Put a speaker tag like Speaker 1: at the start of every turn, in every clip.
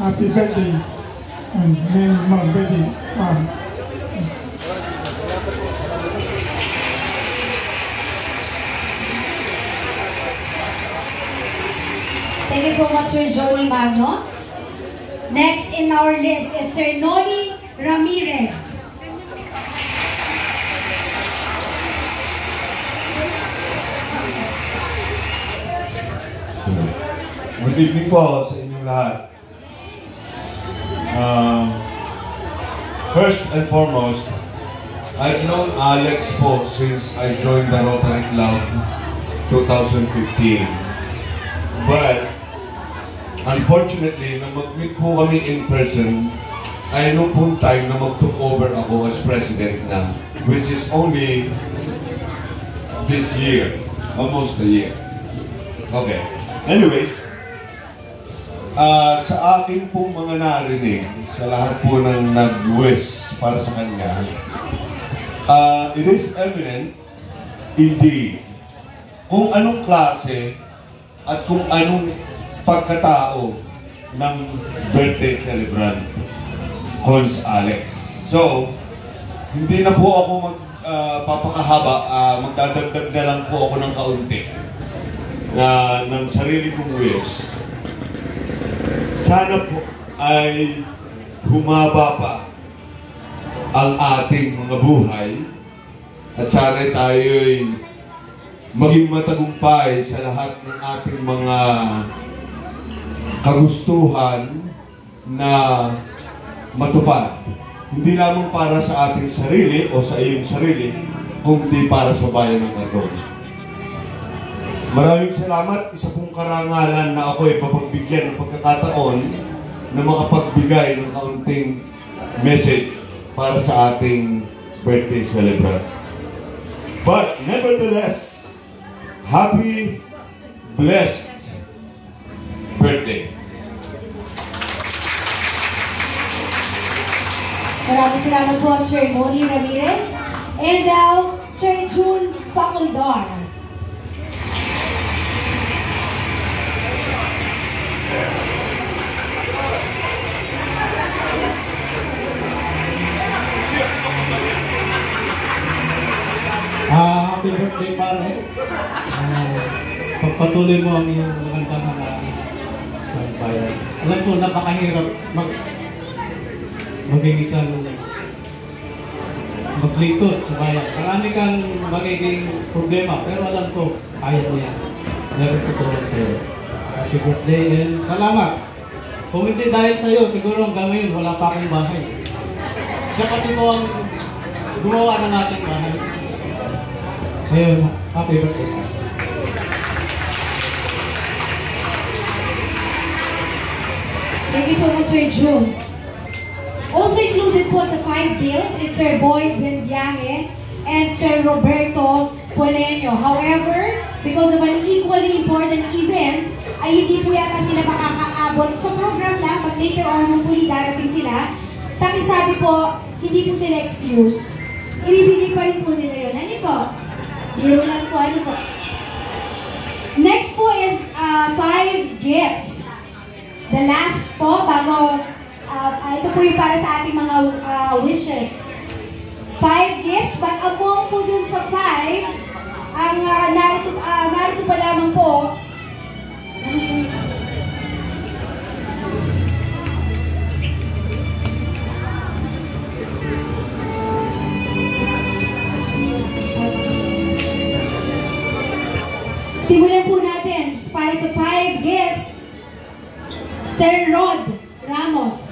Speaker 1: happy birthday and many more birthday.
Speaker 2: Thank you so much, Sir Johnny Magno. Next in our list is Sir Noli Ramirez.
Speaker 3: Good evening po sa inyong lahat. First and foremost, I've known Alex po since I joined the Rotary Club 2015. But unfortunately, na mag-meet po kami in person, ay noong pong time na mag-took over ako as president na, which is only this year, almost a year. Okay. Anyways, sa aking pong mga narinig, sa lahat po ng nag-wish para sa kanya, it is evident, indeed, kung anong klase at kung anong pagkatao ng birthday celebrant, Cons Alex. So, hindi na po ako magpapakahaba, magdadagdag na lang po ako ng kaunti ng sarili kong wish. Sana po ay humaba pa ang ating mga buhay at sana tayo'y maging matagumpay sa lahat ng ating mga kagustuhan na matupad. Hindi lamang para sa ating sarili o sa iyong sarili, kundi para sa bayan ng Katolik. Maraming salamat. Isa pong karangalan na ako ay papagbigyan ng pagkakataon na makapagbigay ng kaunting message para sa ating birthday celebrant. But nevertheless, happy, blessed birthday.
Speaker 2: Maraming salamat po, Sir Noli Ramirez. And now, Sir June Faculdar.
Speaker 4: Happy birthday, pare. Pagpatuloy mo ang iyong magandang sa bayan. Alam ko, napakahirap maging isang maglingkod sa bayan. Marami kang magiging problema, pero alam ko, kaya mo yan. Meron tutulong sa'yo. Happy birthday and salamat. Kung hindi dahil sa'yo, siguro hanggang ngayon wala pa akong bahay. Siya kasi po ang gumawa ng ating bahay. Ayun, happy birthday.
Speaker 2: Thank you so much, Sir June. Also included po sa 5 bills is Sir Boy Buenviaje and Sir Roberto Polenio. However, because of an equally important event, ay hindi po yata sila makakaabot sa program lang. Pag later on, hopefully darating sila. Pakisabi po, hindi po sila excuse. Ibibigay pa rin po nila yun. Ano po? Biro lang po, ano po? Next po is 5 gifts. The last po, bago, ito po yung para sa ating mga wishes. 5 gifts, but among po dun sa 5, ang narito pa lamang po, simulan po natin para sa 5 gifts, Sir Rod Ramos.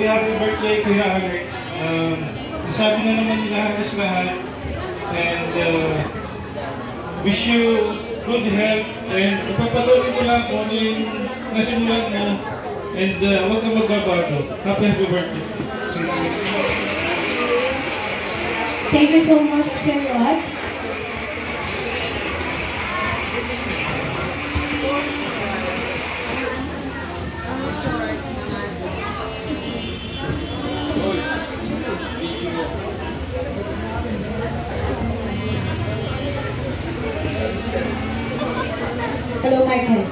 Speaker 5: Happy birthday, Kuya Alex. Sabi na naman nila halos lahat. And wish you good health, and ipapatuloy ko lang kung ano yung nasimulan mo, and huwag kang magbabago. Happy birthday.
Speaker 2: Thank you so much, Sir Rod. Hello, Michael.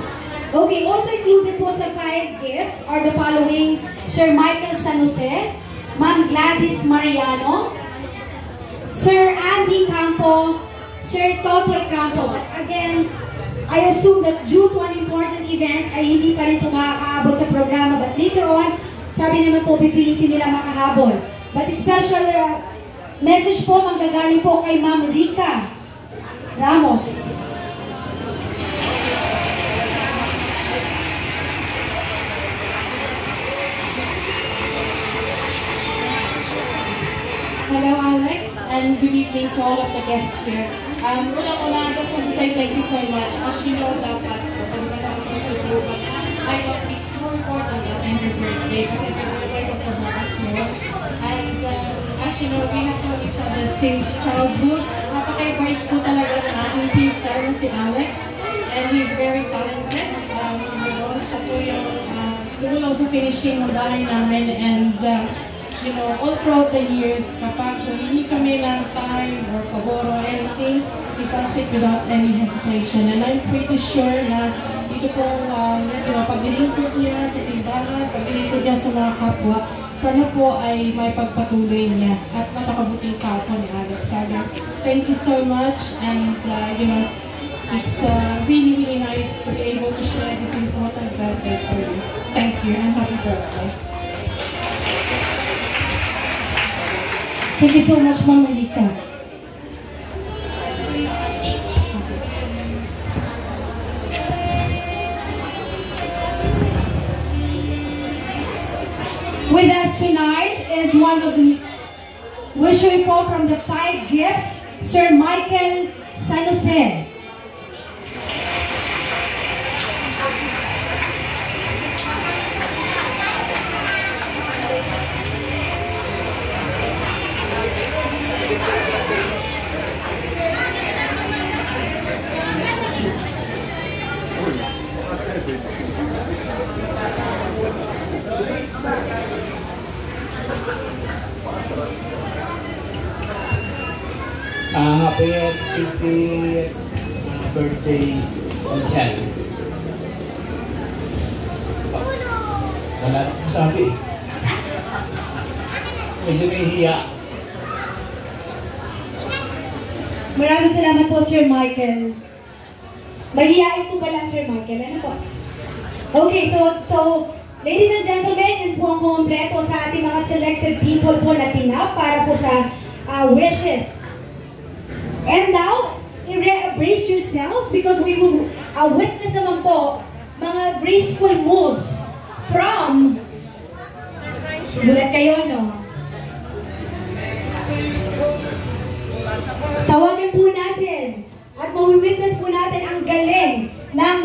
Speaker 2: Okay, also included po sa 5 gifts are the following: Sir Michael San Jose, Ma'am Gladys Mariano, Sir Andy Campo, Sir Totoy Campo. But again, I assume that due to an important event ay hindi pa rin ito makakaabot sa programa. But later on, sabi naman po, pipilitin nila makahabol. But special message po manggagaling po kay Ma'am Rica Ramos.
Speaker 6: Hello, Alex, and good evening to all of the guests here. Una-una, I just want to say thank you so much. As you know, dapat but I thought it's more important than every birthday kasi pinag-invite ko for us, you know. And as you know, we have known each other since childhood. Napaka-invite ko talaga sa aking pinsan na si Alex, and he's very talented. You know, siya po yung tumulong sa finishing ng bahay namin, and you know, all throughout the years, kapag hindi kami ng time or pabor or anything, he does it without any hesitation. And I'm pretty sure na dito po, you know, paglilingkod niya sa simbahan, paglilingkod niya sa mga kapwa, sana po ay may pagpatuloy niya at napakabuting tao po ni Alex. Thank you so much, and you know, it's really, really nice to be able to share this important birthday for you. Thank you, and happy birthday.
Speaker 2: Thank you so much, Ma'am Rica. With us tonight is one of the wish report from the 5 gifts, Sir Michael San Jose.
Speaker 7: Happy 50th birthday, Michelle. Wala na masabi. Medyo nahihiya.
Speaker 2: Maraming salamat po, Sir Michael. Mahihain po ba lang, Sir Michael? Ano po? Okay, so ladies and gentlemen, yun po ang kumpleto sa ating mga selected people po na tinap para po sa wishes. And now, brace yourselves because we will witness naman po mga graceful moves from gulat kayo, no? Tawagin po natin at mawi-witness po natin ang galing ng